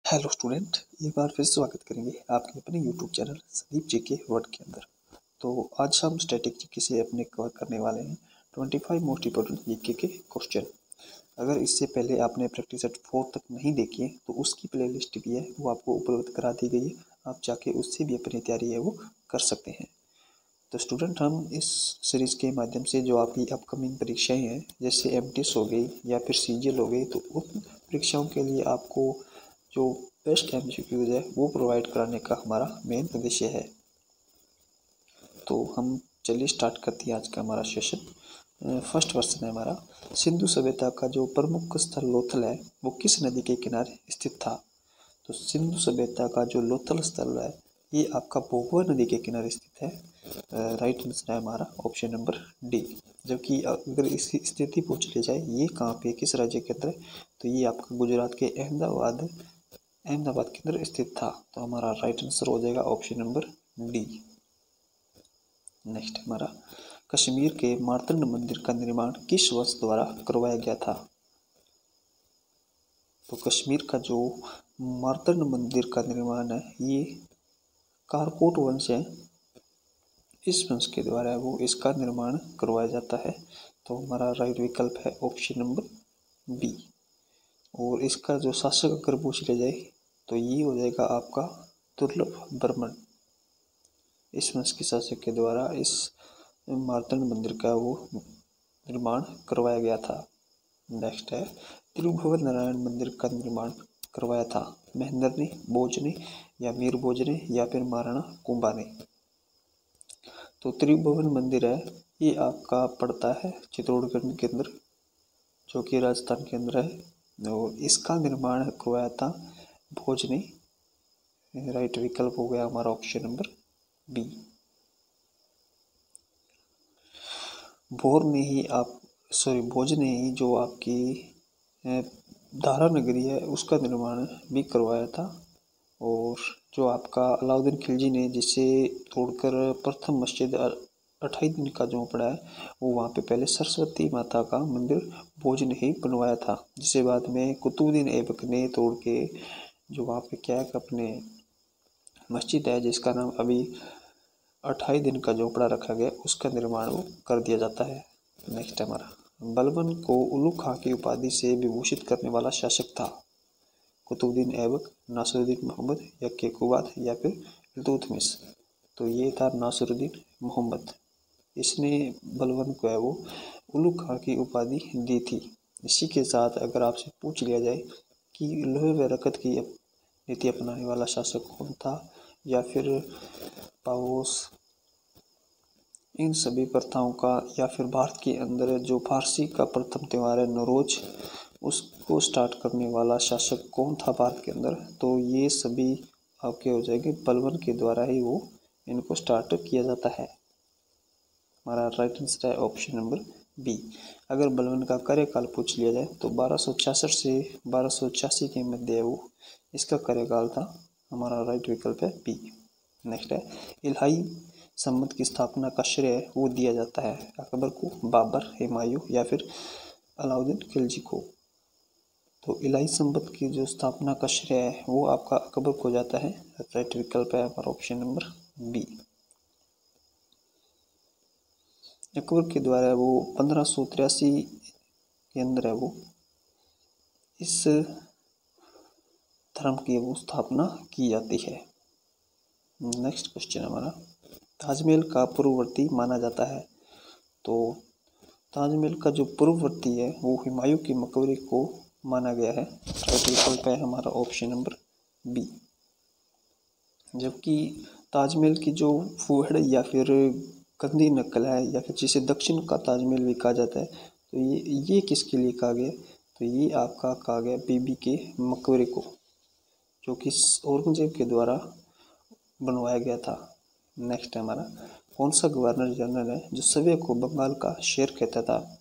Hello student, एक बार फिर स्वागत करेंगे आपके अपने यूट्यूब चैनल संदीप जी के वर्ड के अंदर। तो आज हम स्टैटिक जीके से अपने कवर करने वाले हैं 25 मोस्ट इंपॉर्टेंट जीके के क्वेश्चन। अगर इससे पहले आपने प्रैक्टिस सेट 4 तक नहीं देखी है तो उसकी प्लेलिस्ट भी है, वो आपको उपलब्ध करा दी गई है। आप जाके उससे भी अपनी तैयारी है वो कर सकते हैं। तो स्टूडेंट, हम इस सीरीज़ के माध्यम से जो आपकी अपकमिंग परीक्षाएं हैं, जैसे एमटीएस हो गई या फिर सीजीएल हो गई, तो उन परीक्षाओं के लिए आपको जो बेस्ट एमसीक्यूज है वो प्रोवाइड कराने का हमारा मेन उद्देश्य है। तो हम चलिए स्टार्ट करते हैं आज का हमारा सेशन। फर्स्ट क्वेश्चन है हमारा, सिंधु सभ्यता का जो प्रमुख स्थल लोथल है वो किस नदी के किनारे स्थित था? तो सिंधु सभ्यता का जो लोथल स्थल है ये आपका भोगवा नदी के किनारे स्थित है। राइट आंसर है हमारा ऑप्शन नंबर डी। जबकि अगर इसकी स्थिति पूछ ली जाए ये कहाँ पे किस राज्य के अंदर है, तो ये आपका गुजरात के अहमदाबाद के अंदर स्थित था। तो हमारा राइट आंसर हो जाएगा ऑप्शन नंबर डी। नेक्स्ट हमारा, कश्मीर के मार्तंड मंदिर का निर्माण किस वंश द्वारा करवाया गया था? तो कश्मीर का जो मार्तंड मंदिर का निर्माण है ये कारकोट वंश है, इस वंश के द्वारा वो इसका निर्माण करवाया जाता है। तो हमारा राइट विकल्प है ऑप्शन नंबर बी। और इसका जो शासक अगर पूछ लिया जाए तो ये हो जाएगा आपका दुर्लभ बर्मन। इस वंश के शासक के द्वारा इस मार्तंड मंदिर का वो निर्माण करवाया गया था। नेक्स्ट है, तिरुभुवन नारायण मंदिर का निर्माण करवाया था महेंद्र ने, भोज ने या मीर भोज ने या फिर महाराणा कुंभा ने? तो त्रिभुवन मंदिर है ये आपका पड़ता है चित्तौड़गढ़ के अंदर, जो कि राजस्थान के अंदर है। और इसका निर्माण करवाया था भोज ने। राइट विकल्प हो गया हमारा ऑप्शन नंबर बी। भोज ने ही जो आपकी दारा नगरी है उसका निर्माण भी करवाया था। और जो आपका अलाउद्दीन खिलजी ने जिसे तोड़कर प्रथम मस्जिद 28 दिन का जो पड़ा है वो वहाँ पे पहले सरस्वती माता का मंदिर भोज ने ही बनवाया था, जिसे बाद में कुतुबुद्दीन ऐबक ने तोड़ के जो वहाँ पे क्या है अपने मस्जिद है जिसका नाम अभी 28 दिन का झोपड़ा रखा गया उसका निर्माण वो कर दिया जाता है। नेक्स्ट हमारा, बलबन को उल्लू खां की उपाधि से विभूषित करने वाला शासक था? कुतुबुद्दीन ऐबक, नासिरुद्दीन मोहम्मद या केकुबाद या फिर इल्तुतमिश? तो ये था नासिरुद्दीन मोहम्मद। इसने बलबन को है वो उल्लू खां की उपाधि दी थी। इसी के साथ अगर आपसे पूछ लिया जाए कि लोहे व रकत की नीति अपनाने वाला शासक कौन था या फिर पाओस, इन सभी प्रथाओं का, या फिर भारत के अंदर जो फारसी का प्रथम त्यौहार है नौरोज उसको स्टार्ट करने वाला शासक कौन था भारत के अंदर? तो ये सभी आपके हो जाएंगे बलबन के द्वारा ही वो इनको स्टार्ट किया जाता है। हमारा राइट आंसर है ऑप्शन नंबर बी। अगर बलबन का कार्यकाल पूछ लिया जाए तो 1266 से 1286 के मध्य वो इसका कार्यकाल था। हमारा राइट विकल्प है बी। नेक्स्ट है, इलाही संबंध की स्थापना का श्रेय वो दिया जाता है अकबर को, बाबर, हुमायूं या फिर अलाउद्दीन खिलजी को? तो इलाही संबंध की जो स्थापना का श्रेय है वो आपका अकबर को जाता है। राइट विकल्प है हमारा ऑप्शन नंबर बी। अकबर के द्वारा वो 1583 के अंदर है वो इस धर्म की वो स्थापना की जाती है। नेक्स्ट क्वेश्चन हमारा, ताजमहल का पूर्ववर्ती माना जाता है। तो ताजमहल का जो पूर्ववर्ती है वो हुमायूं की मकबरे को माना गया है। राइट विकल्प है हमारा ऑप्शन नंबर बी। जबकि ताजमहल की जो फुहड़ या फिर गंदी नकल है या फिर जिसे दक्षिण का ताजमहल भी कहा जाता है, तो ये किसके लिए कहा गया? तो ये आपका कहा गया बीबी के मकबरे को, जो कि औरंगजेब के द्वारा बनवाया गया था। नेक्स्ट है हमारा, कौन सा गवर्नर जनरल है जो सभ्य को बंगाल का शेर कहता था?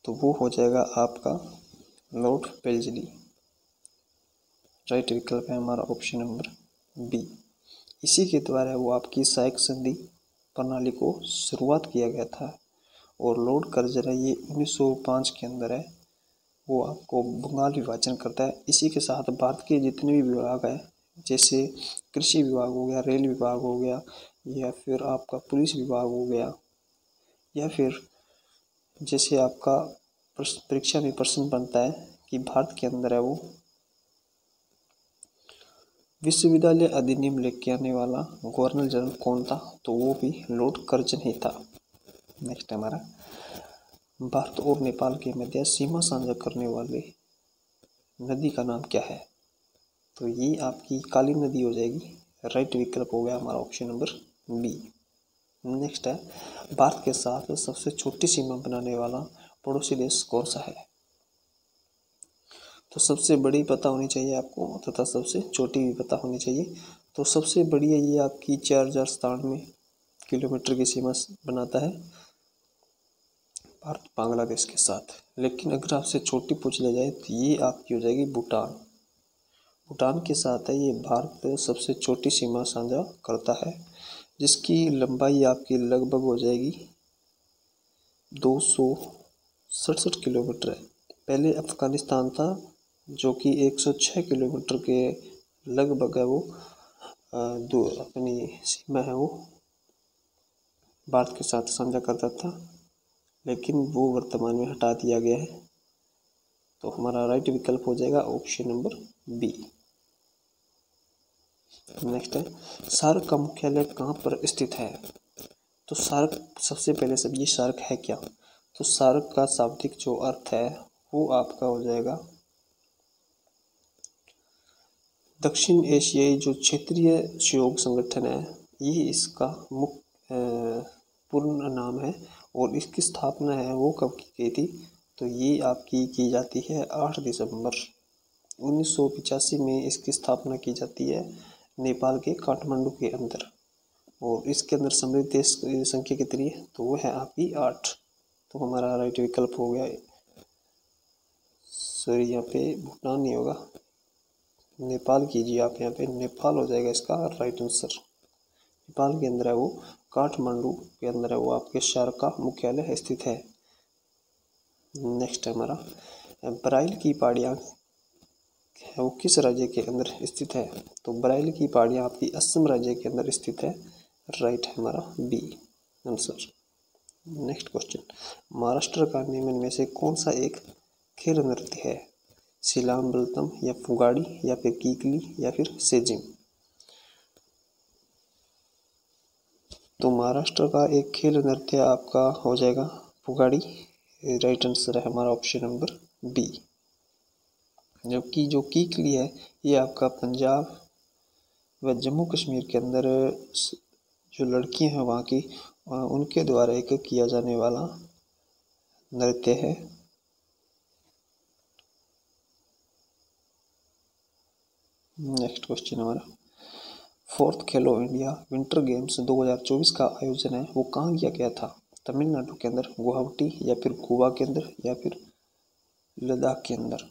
तो वो हो जाएगा आपका लॉर्ड वेल्लेस्ली। राइट विकल्प है हमारा ऑप्शन नंबर बी। इसी के द्वारा वो आपकी सहायक संधि प्रणाली को शुरुआत किया गया था। और लॉर्ड कर्जन ये 1905 के अंदर है वो आपको बंगाल विभाजन करता है। इसी के साथ भारत के जितने भी विभाग हैं, जैसे कृषि विभाग हो गया, रेल विभाग हो गया, या फिर आपका पुलिस विभाग हो गया, या फिर जैसे आपका परीक्षा में प्रश्न बनता है कि भारत के अंदर है वो विश्वविद्यालय अधिनियम लेके आने वाला गवर्नर जनरल कौन था, तो वो भी लॉर्ड कर्जन ही था। नेक्स्ट हमारा भारत और नेपाल के मध्य सीमा साझा करने वाले नदी का नाम क्या है, तो ये आपकी काली नदी हो जाएगी। राइट विकल्प हो गया हमारा ऑप्शन नंबर बी। नेक्स्ट है भारत के साथ सबसे छोटी सीमा बनाने वाला पड़ोसी देश कौन सा है, तो सबसे बड़ी पता होनी चाहिए आपको तथा सबसे छोटी भी पता होनी चाहिए। तो सबसे बड़ी है ये आपकी 4097 किलोमीटर की सीमा बनाता है भारत बांग्लादेश के साथ। लेकिन अगर आपसे छोटी पूछ लिया जाए तो ये आपकी हो जाएगी भूटान। भूटान के साथ है ये भारत सबसे छोटी सीमा साझा करता है, जिसकी लंबाई आपकी लगभग हो जाएगी 267 किलोमीटर है। पहले अफगानिस्तान था जो कि 106 किलोमीटर के लगभग है वो दो अपनी सीमा है वो भारत के साथ साझा करता था, लेकिन वो वर्तमान में हटा दिया गया है। तो हमारा राइट विकल्प हो जाएगा ऑप्शन नंबर बी। नेक्स्ट है सार्क का मुख्यालय कहाँ पर स्थित है, तो सार्क सबसे पहले सब ये सार्क है क्या, तो सार्क का शाब्दिक जो अर्थ है वो आपका हो जाएगा दक्षिण एशियाई जो क्षेत्रीय सहयोग संगठन है, ये इसका मुख्य पूर्ण नाम है। और इसकी स्थापना है वो कब की गई थी, तो ये आपकी की जाती है 8 दिसंबर 1985 में इसकी स्थापना की जाती है नेपाल के काठमांडू के अंदर। और इसके अंदर सम्मिलित देश संख्या कितनी है, तो वो है आपकी 8। तो हमारा राइट विकल्प हो गया, सॉरी यहाँ पे भूटान नहीं होगा, नेपाल कीजिए आप, यहाँ पे नेपाल हो जाएगा इसका राइट आंसर। नेपाल के अंदर है वो काठमांडू के अंदर है वो आपके सार्क का मुख्यालय स्थित है। नेक्स्ट है हमारा बराइल की पहाड़ियाँ वो किस राज्य के अंदर स्थित है, तो बराइल की पहाड़ियाँ आपकी असम राज्य के अंदर स्थित है। राइट है हमारा B answer. Next question Maharashtra का निम्न में से कौन सा एक खेल नृत्य है, सिलाम बलतम या फुगाड़ी या फिर कीकली या फिर सेजिंग, तो महाराष्ट्र का एक खेल नृत्य आपका हो जाएगा फुगाड़ी। राइट आंसर है हमारा ऑप्शन नंबर बी। जबकि जो कीकली है ये आपका पंजाब व जम्मू कश्मीर के अंदर जो लड़कियां हैं वहाँ की उनके द्वारा एक किया जाने वाला नृत्य है। नेक्स्ट क्वेश्चन हमारा फोर्थ खेलो इंडिया विंटर गेम्स 2024 का आयोजन है वो कहाँ किया गया था, तमिलनाडु के अंदर, गुवाहाटी या फिर गोवा के अंदर या फिर लद्दाख के अंदर,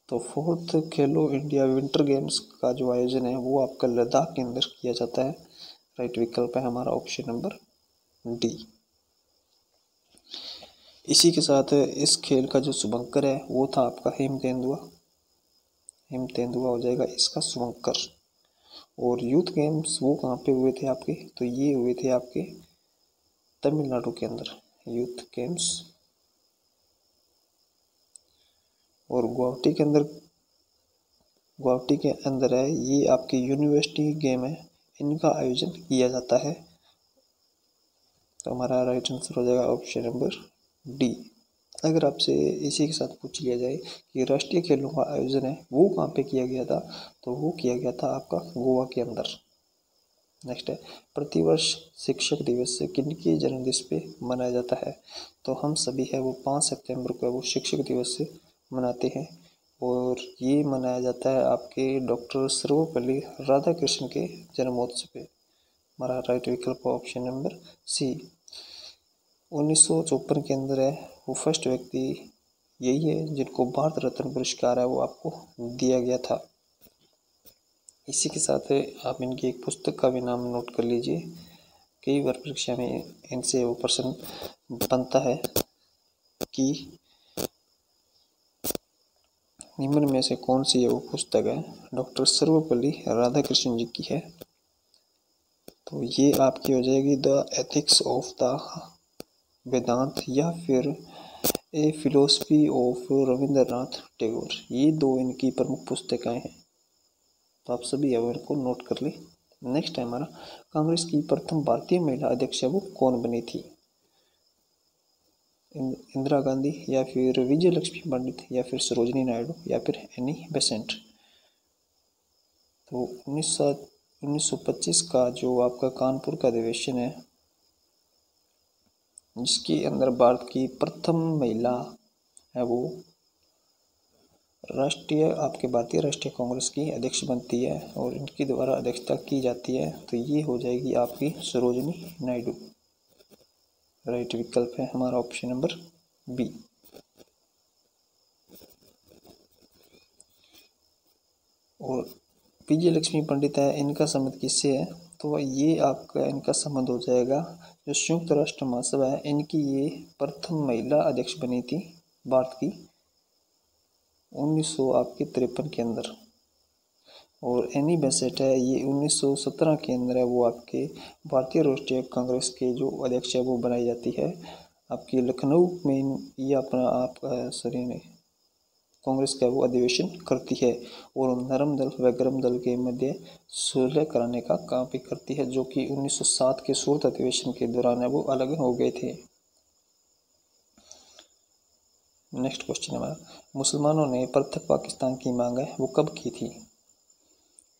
तो फोर्थ खेलो इंडिया विंटर गेम्स का जो आयोजन है वो आपका लद्दाख के अंदर किया जाता है। राइट विकल्प है हमारा ऑप्शन नंबर डी। इसी के साथ इस खेल का जो शुभंकर है वो था आपका हेम तेंदुआ हो जाएगा इसका शुभंकर। और यूथ गेम्स वो कहाँ पे हुए थे आपके, तो ये हुए थे आपके तमिलनाडु के अंदर यूथ गेम्स। और गुवाहाटी के अंदर है ये आपकी यूनिवर्सिटी गेम है, इनका आयोजन किया जाता है। तो हमारा राइट आंसर हो जाएगा ऑप्शन नंबर डी। अगर आपसे इसी के साथ पूछ लिया जाए कि राष्ट्रीय खेलों का आयोजन है वो कहाँ पे किया गया था, तो वो किया गया था आपका गोवा के अंदर। नेक्स्ट है प्रतिवर्ष शिक्षक दिवस किनके जन्मदिन पे मनाया जाता है, तो हम सभी है वो 5 सितंबर को वो शिक्षक दिवस से मनाते हैं। और ये मनाया जाता है आपके डॉक्टर सर्वपल्ली राधाकृष्ण के जन्मोत्सव पे। हमारा राइट विकल्प ऑप्शन नंबर सी। 1954 के अंदर है वो फर्स्ट व्यक्ति यही है जिनको भारत रत्न पुरस्कार है वो आपको दिया गया था। इसी के साथ आप इनकी एक पुस्तक का भी नाम नोट कर लीजिए, कई बार परीक्षा में इनसे वो प्रश्न बनता है कि निम्न में से कौन सी वो पुस्तक है? डॉक्टर सर्वपल्ली राधाकृष्णन जी की है। तो ये आपकी हो जाएगी द एथिक्स ऑफ द वेदांत या फिर a philosophy of Rabindranath Tagore. ये दो इनकी प्रमुख पुस्तकें हैं। तो आप सभी अब इनको नोट कर लें। नेक्स्ट है हमारा, कांग्रेस की प्रथम भारतीय महिला अध्यक्ष वो कौन बनी थी? इंदिरा गांधी या फिर विजय लक्ष्मी पंडित या फिर सरोजिनी नायडू या फिर एनी बेसेंट। तो 1925 का जो आपका कानपुर का अधिवेशन है, जिसके अंदर भारत की प्रथम महिला है वो आपके भारतीय राष्ट्रीय कांग्रेस की अध्यक्ष बनती है और इनके द्वारा अध्यक्षता की जाती है। तो ये हो जाएगी आपकी सरोजिनी नायडू। राइट विकल्प है हमारा ऑप्शन नंबर बी। और विजय लक्ष्मी पंडित है, इनका संबंध किससे है? तो ये आपका इनका संबंध हो जाएगा जो संयुक्त राष्ट्र महासभा है, इनकी ये प्रथम महिला अध्यक्ष बनी थी भारत की 1953 के अंदर। और एनी बेसेंट है, ये 1917 के अंदर है वो आपके भारतीय राष्ट्रीय कांग्रेस के जो अध्यक्ष है वो बनाई जाती है आपकी लखनऊ में। ये अपना आपका कांग्रेस का वो अधिवेशन करती है और नरम दल व गरम दल के मध्य सुलह कराने का काम भी करती है, जो कि 1907 के सूरत अधिवेशन के दौरान है वो अलग हो गए थे। नेक्स्ट क्वेश्चन हमारा, मुसलमानों ने पृथक पाकिस्तान की मांग है वो कब की थी?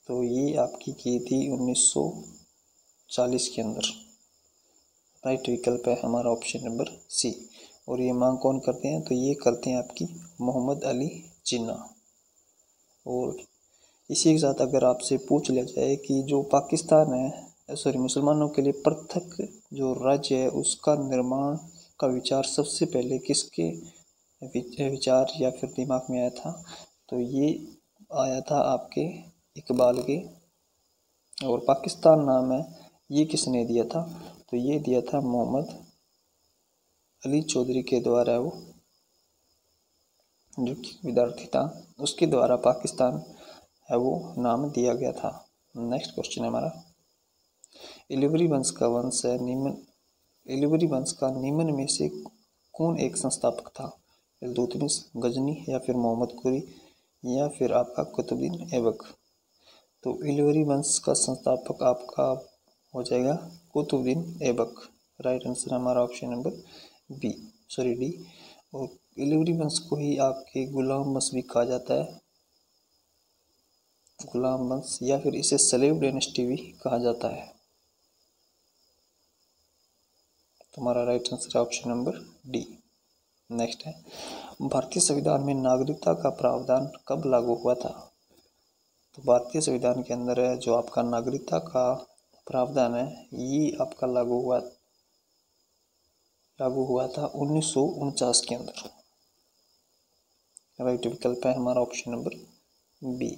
तो ये आपकी की थी 1940 के अंदर। राइट विकल्प है हमारा ऑप्शन नंबर सी। और ये मांग कौन करते हैं? तो ये करते हैं आपकी मोहम्मद अली जिन्ना। और इसी के साथ अगर आपसे पूछ लिया जाए कि जो पाकिस्तान है मुसलमानों के लिए पृथक जो राज्य है उसका निर्माण का विचार सबसे पहले किसके विचार या फिर दिमाग में आया था? तो ये आया था आपके इकबाल के। और पाकिस्तान नाम है ये किसने दिया था? तो ये दिया था मोहम्मद अली चौधरी के द्वारा, वो जो कि विद्यार्थी था उसके द्वारा पाकिस्तान है वो नाम दिया गया था। नेक्स्ट क्वेश्चन है हमारा, इलिवरी वंश का वंश है इलिवरी वंश का निम्न में से कौन एक संस्थापक था? इल्तुतमिश, गजनी या फिर मोहम्मद कुरी या फिर आपका कुतुबुद्दीन ऐबक। तो इलिवरी वंश का संस्थापक आपका हो जाएगा कुतुबुद्दीन ऐबक। राइट आंसर हमारा ऑप्शन नंबर डी। और इलिवरी वंश को ही आपके गुलाम वंश भी कहा जाता है, गुलाम वंश, या फिर इसे स्लेव डायनेस्टी भी कहा जाता है। तुम्हारा राइट आंसर है ऑप्शन नंबर डी। नेक्स्ट है, भारतीय संविधान में नागरिकता का प्रावधान कब लागू हुआ था? तो भारतीय संविधान के अंदर है जो आपका नागरिकता का प्रावधान है ये आपका लागू हुआ था 1949 के अंदर। राइट विकल्प है हमारा ऑप्शन नंबर बी।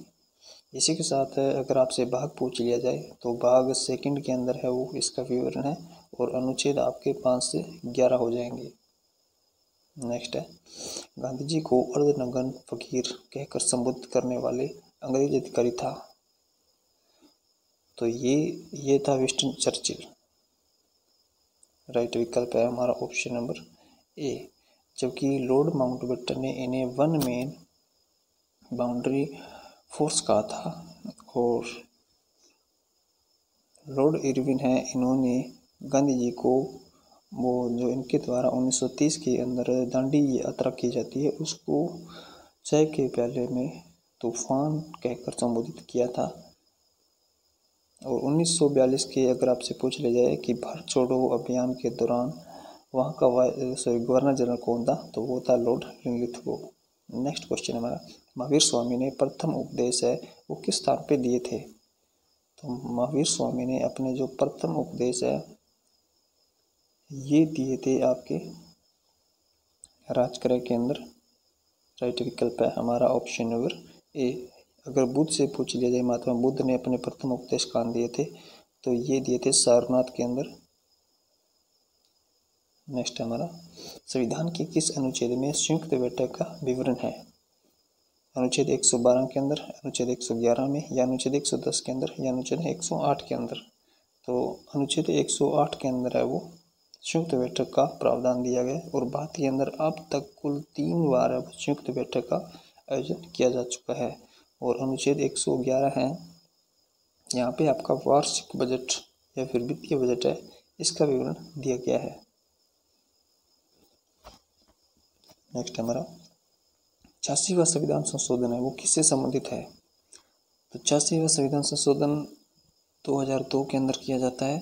इसी के साथ अगर आपसे भाग पूछ लिया जाए तो भाग सेकंड के अंदर है वो इसका विवरण है और अनुच्छेद आपके 5 से 11 हो जाएंगे। नेक्स्ट है, गांधी जी को अर्धनग्न फकीर कहकर संबोधित करने वाले अंग्रेज अधिकारी था? तो ये था विंस्टन चर्चिल। राइट विकल्प है हमारा ऑप्शन नंबर ए। जबकि लॉर्ड माउंटबेटन ने इन्हें वन मैन बाउंड्री फोर्स कहा था। और लॉर्ड इरविन है, इन्होंने गांधी जी को वो जो इनके द्वारा 1930 के अंदर दांडी यात्रा की जाती है उसको चाय के प्याले में तूफान कहकर संबोधित किया था। और 1942 के अगर आपसे पूछ लिया जाए कि भारत छोड़ो अभियान के दौरान वहाँ का गवर्नर जनरल कौन था? तो वो था लॉर्ड लिनलिथगो। नेक्स्ट क्वेश्चन हमारा, महावीर स्वामी ने प्रथम उपदेश है वो किस स्थान पे दिए थे? तो महावीर स्वामी ने अपने जो प्रथम उपदेश है ये दिए थे आपके राजगृह के अंदर। राइट विकल्प है हमारा ऑप्शन नंबर ए। अगर बुद्ध से पूछ लिया जाए महात्मा बुद्ध ने अपने प्रथम उपदेश कहाँ दिए थे? तो ये दिए थे सारनाथ के अंदर। नेक्स्ट हमारा, संविधान के किस अनुच्छेद में संयुक्त बैठक का विवरण है? अनुच्छेद 112 के अंदर, अनुच्छेद 111 में, या अनुच्छेद 110 के अंदर, या अनुच्छेद 108 के अंदर। तो अनुच्छेद 108 के अंदर है वो संयुक्त बैठक का प्रावधान दिया गया है और भारत के अंदर अब तक कुल 3 बार अब संयुक्त बैठक का आयोजन किया जा चुका है। और अनुच्छेद 111 है, यहाँ पे आपका वार्षिक बजट या फिर वित्तीय बजट है, इसका विवरण दिया गया है। नेक्स्ट हमारा 86वां संविधान संशोधन है, वो किससे संबंधित है? तो 86वां संविधान संशोधन 2002 के अंदर किया जाता है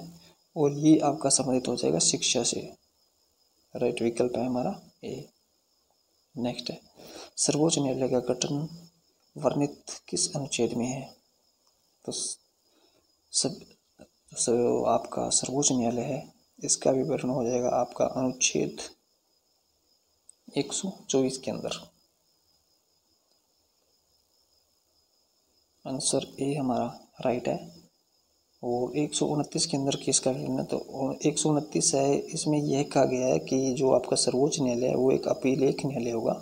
और ये आपका संबंधित हो जाएगा शिक्षा से। राइट विकल्प है हमारा ए। नेक्स्ट है सर्वोच्च न्यायालय का गठन वर्णित किस अनुच्छेद में है? तो आपका सर्वोच्च न्यायालय है, इसका विवरण हो जाएगा आपका अनुच्छेद 124 के अंदर। आंसर ए हमारा राइट है। और 129 के अंदर किसका विवरण है? तो 129 है, इसमें यह कहा गया है कि जो आपका सर्वोच्च न्यायालय है वो एक अपीलेख न्यायालय होगा।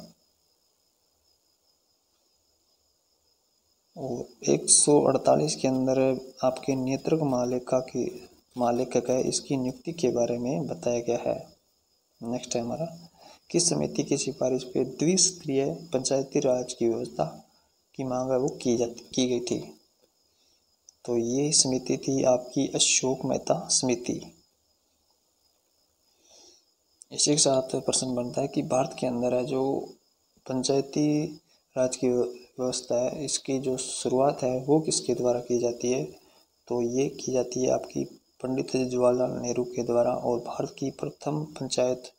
और 148 के अंदर आपके नेतृत्व मालिक है, इसकी नियुक्ति के बारे में बताया गया है। नेक्स्ट है हमारा किस समिति की सिफारिश पे द्विस्तरीय पंचायती राज की व्यवस्था की मांग है वो की गई थी? तो ये समिति थी आपकी अशोक मेहता समिति। इसी के साथ प्रश्न बनता है कि भारत के अंदर है जो पंचायती राज की व्यवस्था है, इसकी जो शुरुआत है वो किसके द्वारा की जाती है? तो ये की जाती है आपकी पंडित जवाहरलाल नेहरू के द्वारा। और भारत की प्रथम पंचायत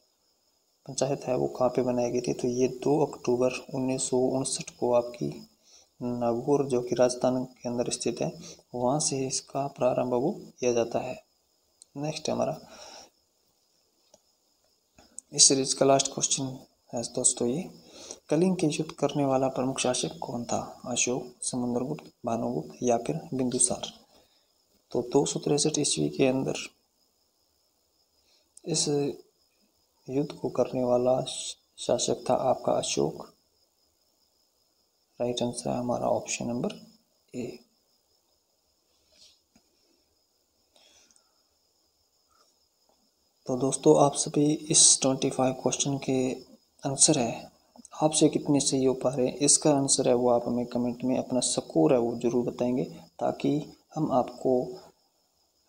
है वो कहाँ पे बनाई गई थी? तो ये 2 अक्टूबर 1959 को आपकी नागौर जो कि राजस्थान के अंदर स्थित है, वहाँ से इसका प्रारंभ वो किया जाता है। नेक्स्ट हमारा इस सीरीज का लास्ट क्वेश्चन है दोस्तों, ये कलिंग के युद्ध करने वाला प्रमुख शासक कौन था? अशोक, समुद्रगुप्त, भानुगुप्त या फिर बिंदुसार? तो 263 ईस्वी के अंदर इस युद्ध को करने वाला शासक था आपका अशोक। राइट आंसर है हमारा ऑप्शन नंबर ए। तो दोस्तों आप सभी इस 25 क्वेश्चन के आंसर है आपसे कितने सही हो पा रहे हैं, इसका आंसर है वो आप हमें कमेंट में अपना स्कोर है वो ज़रूर बताएंगे, ताकि हम आपको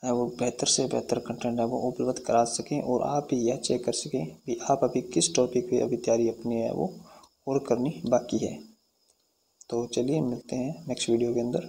है वो बेहतर से बेहतर कंटेंट है वो उपलब्ध करा सकें और आप भी यह चेक कर सकें कि आप अभी किस टॉपिक पे अभी तैयारी अपनी है वो और करनी बाकी है। तो चलिए मिलते हैं नेक्स्ट वीडियो के अंदर।